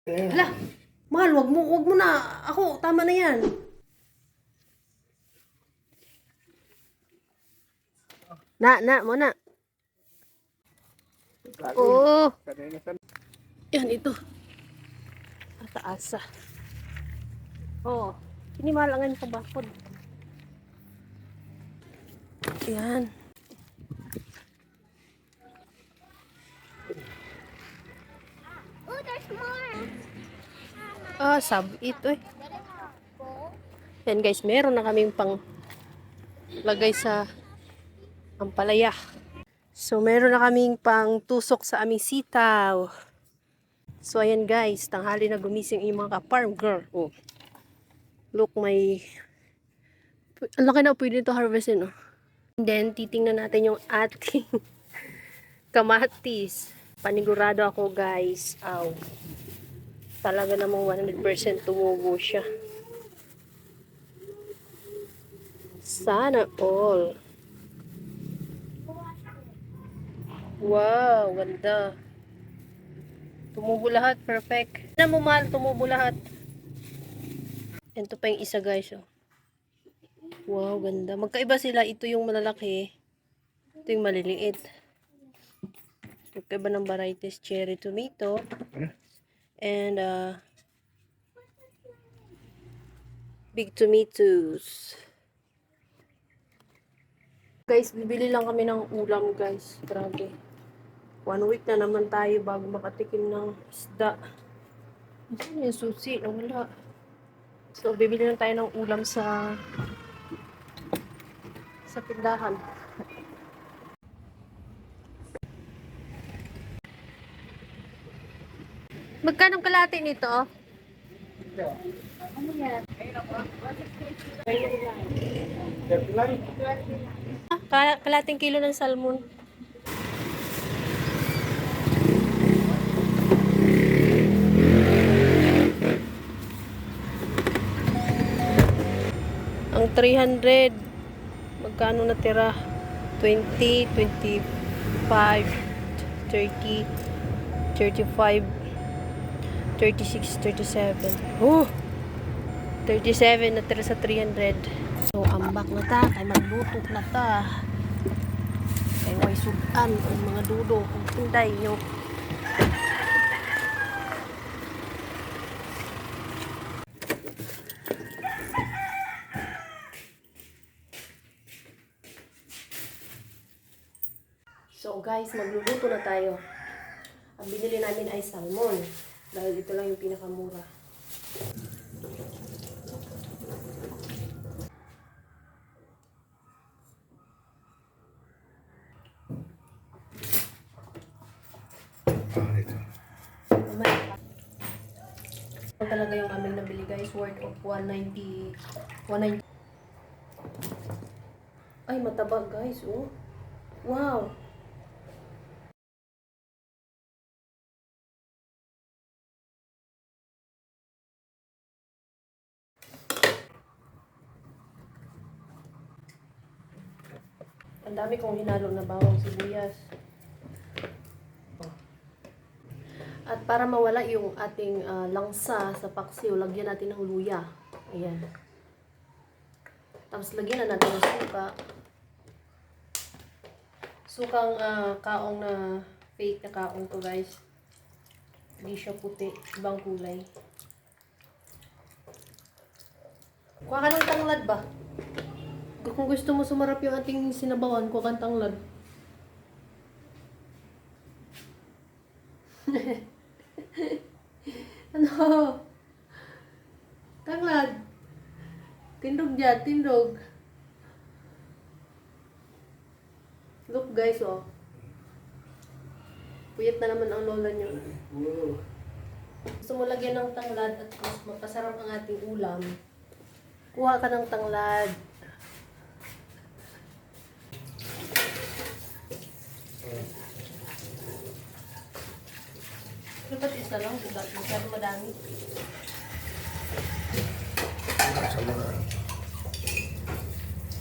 Hala, mahal, wag mo na. Ako, tama na yan. Mo na. Oo. Yan, ito. Ataasa. Oo. Sinimalangan sa bakod. Yan. Oh, there's more. Sab ito eh. Yan guys, meron na kaming pang lagay sa ampalaya. So, meron na kaming pang tusok sa aming sitaw. So, ayan guys, tanghali na gumising yung mga ka-farm girl. Oh. Look, ang laki na pwede ito harvestin. Oh. And then, titingnan natin yung ating kamatis. Panigurado ako guys. Aw. Talaga namang 100% tumubo siya. Sana all. Wow, ganda. Tumubo lahat, perfect. Na mo mahal, tumubo lahat. Ito pa yung isa guys. Oh. Wow, ganda. Magkaiba sila. Ito yung malalaki. Ito yung maliliit. Magkaiba ng varieties. Cherry tomato. And big tomatoes. Guys, bibili lang kami ng ulam guys. Grabe. 1 week na naman tayo bago makatikim ng isda. Saan yung susi? Wala. So, bibili lang tayo ng ulam sa tindahan. Magkano kalahati nito? Ano yan? Kalating kilo ng salmon. Ang 300, magkano natira? 20, 25, 30, 35, 36, 37. Oh! 37 natira sa 300. So, ambak na ta. Kay magluto na ta. Kay way sudan ang mga dudo. Kung tinday nyo. So guys, magluluto na tayo. Ang binili namin ay salmon. Dahil ito lang yung pinakamura. Ito talaga yung aming nabili guys. Worth of 190. Ay, matabag guys. Oh. Wow. Ang dami kong hinalo na bawang sibuyas. At para mawala yung ating langsa sa paksiw, lagyan natin ng luya. Ayan. Tapos lagyan na natin ng suka. Sukang kaong na fake na kaong to guys. Hindi siya puti. Ibang kulay. Kuha ka ng tanglad ba? Kung gusto mo sumarap yung ating sinabawan, kuha kang tanglad. Ano? Tanglad. Tindog dyan, tindog. Look guys, oh. Puyat na naman ang lola nyo. Gusto mo lagyan ng tanglad at mas mapasarap ang ating ulam. Kuha ka ng tanglad. Pero ba't isa lang? Masyado madami.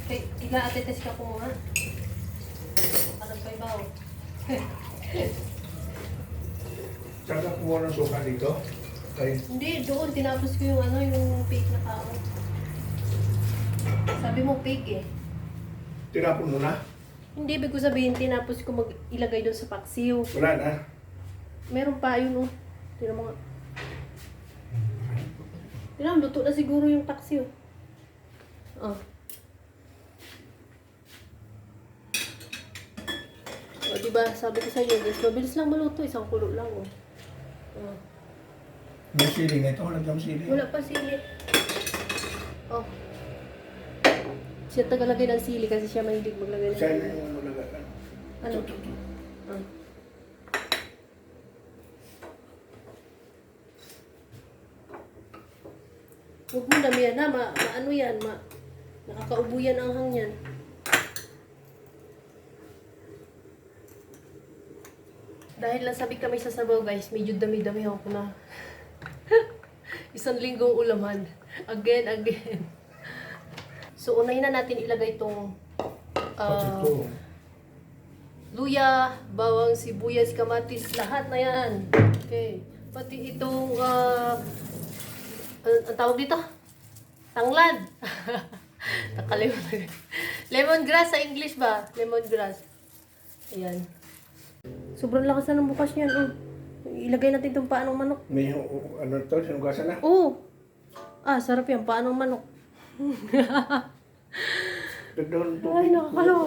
Okay, iga-atites ka po nga. Anong pa ibaw? Saan ka kumuha ng suka dito? Kay, Hindi, doon tinapos ko yung ano, yung fake na tao. Sabi mo fake eh. tinapon mo na? Hindi, ibig ko sabihin, tinapos ko ilagay doon sa paksiw. Wala na. Meron pa, yun oh. Tignan mo nga. Tignan mo, luto na siguro yung paksiw. Oh. O, diba, sabi ko sa inyo, guys, mabilis lang maluto, isang kulo lang oh. Oh. May sili na ito. Wala dyan sili. Wala pa sili. Oh. Siya tagalagay ng sili kasi siya mahilig maglagay ng Saan sili. na yung malagakan? Ano? Ito. Ah. Huwag mo damihan na, ano yan, nakakaubo yan ang hangyan. Dahil nasabi kami sa sabaw guys, medyo dami-dami ako na. Isang linggong ulaman. Again. So, unahin na natin ilagay itong Pati ito. luya, bawang, sibuyas, kamatis, lahat na yan. Okay. Pati itong, ang tawag dito? Tanglad. Nakalimutan. Lemongrass sa English ba? Lemongrass. Ayan. Sobrang lakas na ng bukas niyan. Oh. Ilagay natin itong paanong manok. May ano ito? Sinugasan na? Oh! Ah, sarap yan. Paanong manok. Dagdagan ng tubig. Ay, nakakalawa.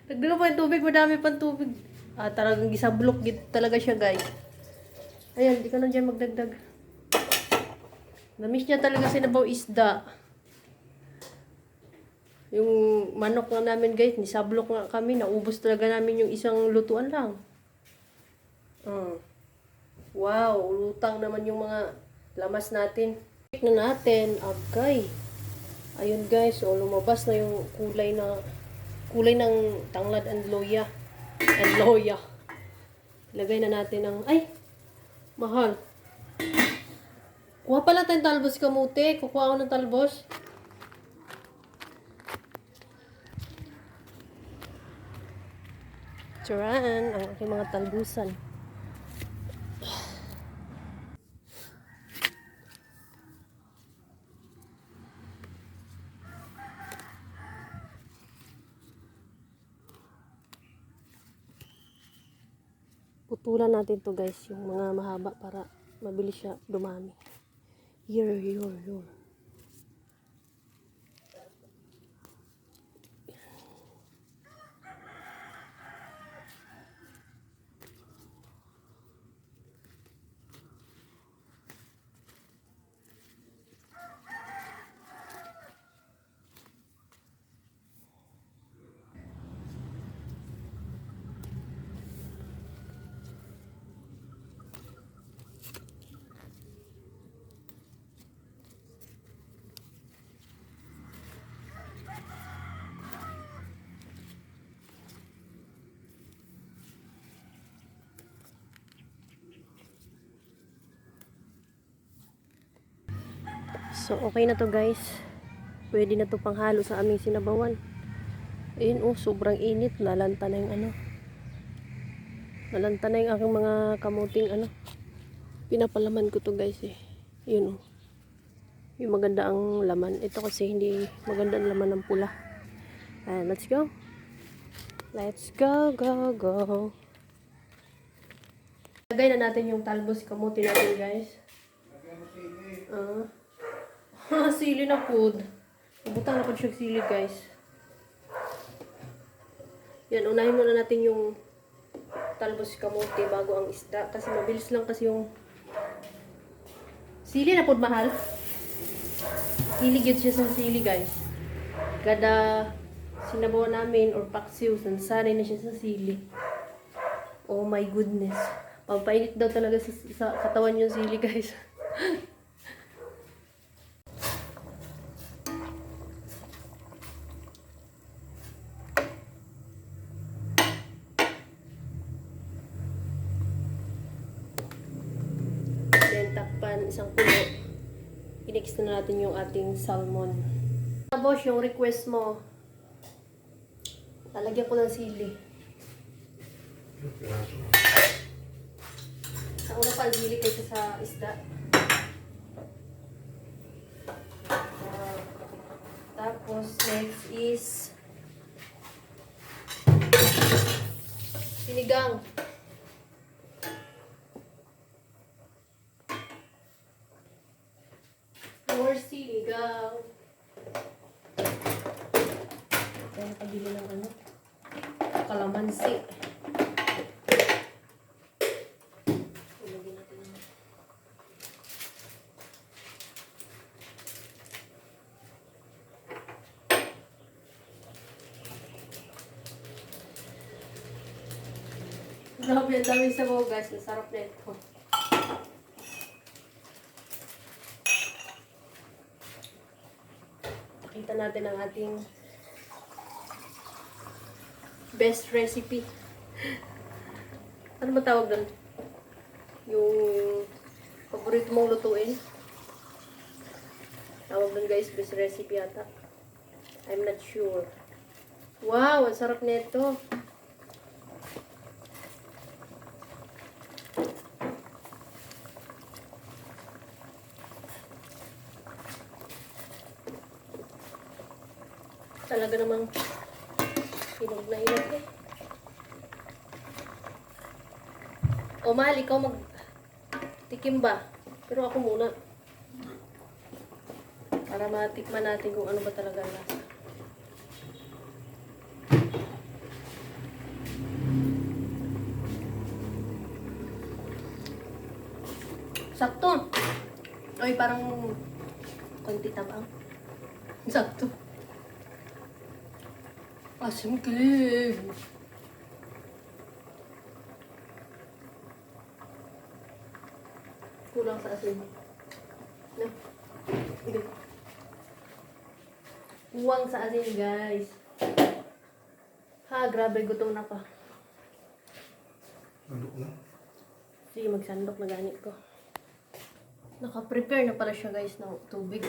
Nagdala pa yung tubig, madami pang tubig. Ah, talagang gisablok talaga siya, guys. Ayan, di ka na dyan magdagdag. Namiss niya talaga sinabaw isda. Yung manok nga namin, guys, nisablok nga kami. Naubos talaga namin yung isang lutuan lang. Wow, lutang naman yung mga lamas natin. Check na natin, agay. Ayun guys, so lumabas na yung kulay ng tanglad and loya. Lagay na natin ang, ay, mahal. Kuha pala tayong talbos kamuti. Kukuha ako ng talbos. Tsaran, ang aking mga talbusan. Putulan natin to guys, yung mga mahaba para mabilis siya dumami. Yor. So, okay na to guys. Pwede na to panghalo sa aming sinabawan. Ayun oh, sobrang init. Nalanta na yung ano. Nalanta na yung aking mga kamuting ano. Pinapalaman ko to guys eh. Yun oh. Yung maganda ang laman. Ito kasi hindi maganda ang laman ng pula. Let's go. Let's go. Lagay na natin yung talbos kamuti natin guys. Sili na food. Butang na po siya sili guys. Yan, unahin muna natin yung talbos kamote bago ang isda. Kasi mabilis lang kasi yung sili na po mahal. Hilig yun siya sa sili guys. Kada sinabaw namin or paksiw, sansanay na siya sa sili. Oh my goodness. Pampainit daw talaga sa katawan yung sili guys. Takpan isang kulo. I-next na natin yung ating salmon. Boss, yung request mo, lalagyan ko ng sili. Sa una pa ang sili kaysa sa isda. Tapos, next is sinigang. More sinigang. Tayo pabili ng ano? Kalamansi. Ilagyan natin ng grabe, ang dami sa mga guys. Masarap na ito. Pakita natin ang ating best recipe. Ano ba tawag doon? Yung paborito mong lutuin. Tawag doon guys, best recipe yata. I'm not sure. Wow, ang sarap nito. Talaga namang hinog na hinog eh. O mahal, ikaw magtikim ba? Pero ako muna. Para matikman natin kung ano ba talaga ang lasa. Sakto. Ay, parang konti tabang. Sakto. Asim kilig. Kulang sa asin. No? Sige. Uwang sa asin, guys. Ha, grabe, gutom na pa. Ano na? Sige, magsandok na ganit ko. Naka-prepare na pala siya, guys, ng tubig.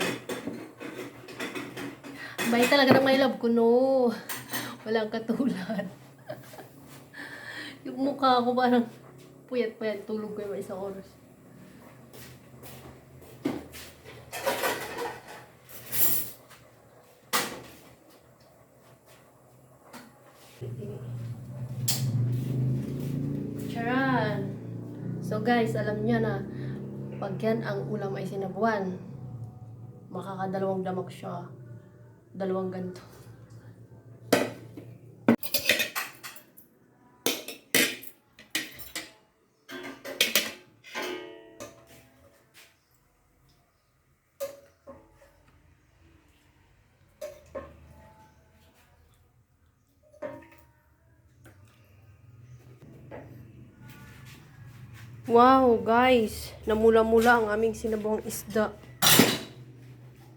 May talaga ng may love ko, no. Walang katulad. Yung mukha ko parang puyat-puyat. Tulog ko yung isang oras. Charan! So guys, alam niya na pag yan ang ulam ay sinabuan, makakadalawang damak siya. Dalawang ganito. Wow, guys. Namula-mula ang aming sinabuang isda.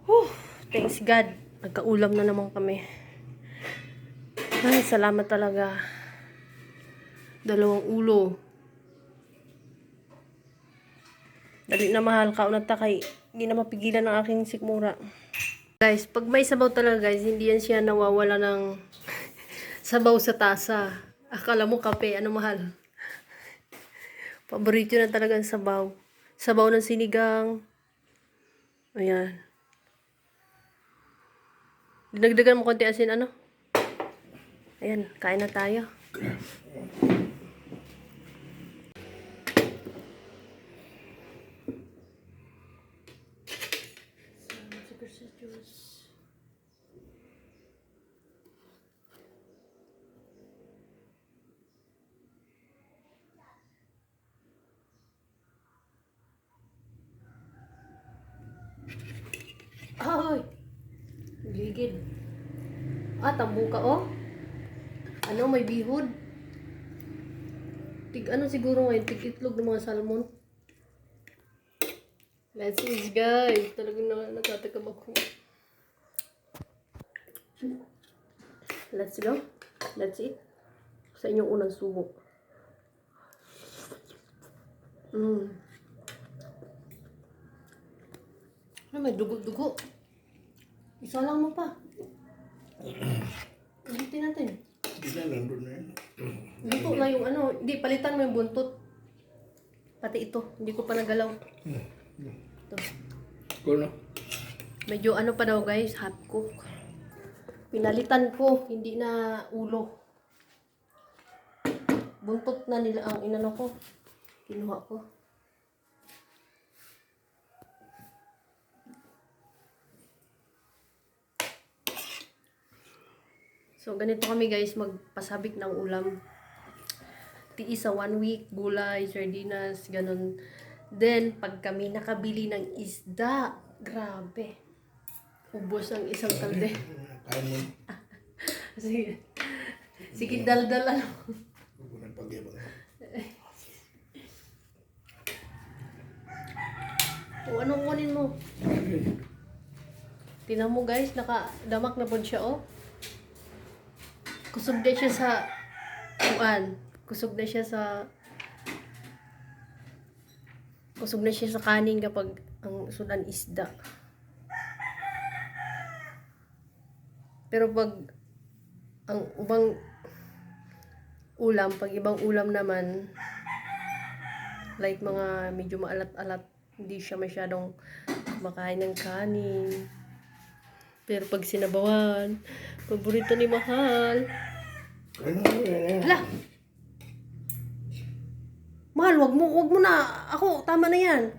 Whew, thanks God. Nagkaulam na naman kami. Ay, salamat talaga. Dalawang ulo. Dali na mahal. Kaunat ta kay hindi na mapigilan ng aking sikmura. Guys, pag may sabaw talaga guys, hindi yan siya nawawala ng sabaw sa tasa. Akala mo kape, ano mahal? Paborito na talaga ang sabaw. Sabaw ng sinigang. Ayan. Dinagdagan mo konti asin, ano? Ayan, kain na tayo. Sugar sa juice. Ay! Ligid. Ah, tambuka oh. Ano, may bihod. Ano siguro ngayon, tig-itlog ng mga salmon. Let's eat guys. Talagang natatakam ako. Let's go. Let's eat. Sa inyong unang subo. Ay, may dugo-dugo. Isa lang mo pa. Ulitin natin. Hindi na, nandun na yun. Luto na yung ano. Hindi, palitan mo yung buntot. Pati ito. Hindi ko pa nagalaw. Ito. Kuno. Medyo ano pa daw guys, half cook. Pinalitan ko, hindi na ulo. Buntot na nila ang inano ko. Kinuha ko. So, ganito kami guys, magpasabik ng ulam. Tiis sa 1 week, gulay, sardinas, ganun. Then, pag kami nakabili ng isda, grabe. Ubos ang isang kalde. Kain mo. Sige. Sige, daldal ano. Huwag mo nang pagyabang. O, anong kunin mo? Tingnan mo guys, nakadamak na po siya, oh. Kusog na siya sa kusog na siya sa kanin kapag ang sudan isda. Pero pag ang ibang ulam naman, like mga medyo maalat-alat, hindi siya masyadong kumakain ng kanin. Pero pag sinabawan, paborito ni Mahal. Hala! Mahal, wag mo na. Ako, tama na yan.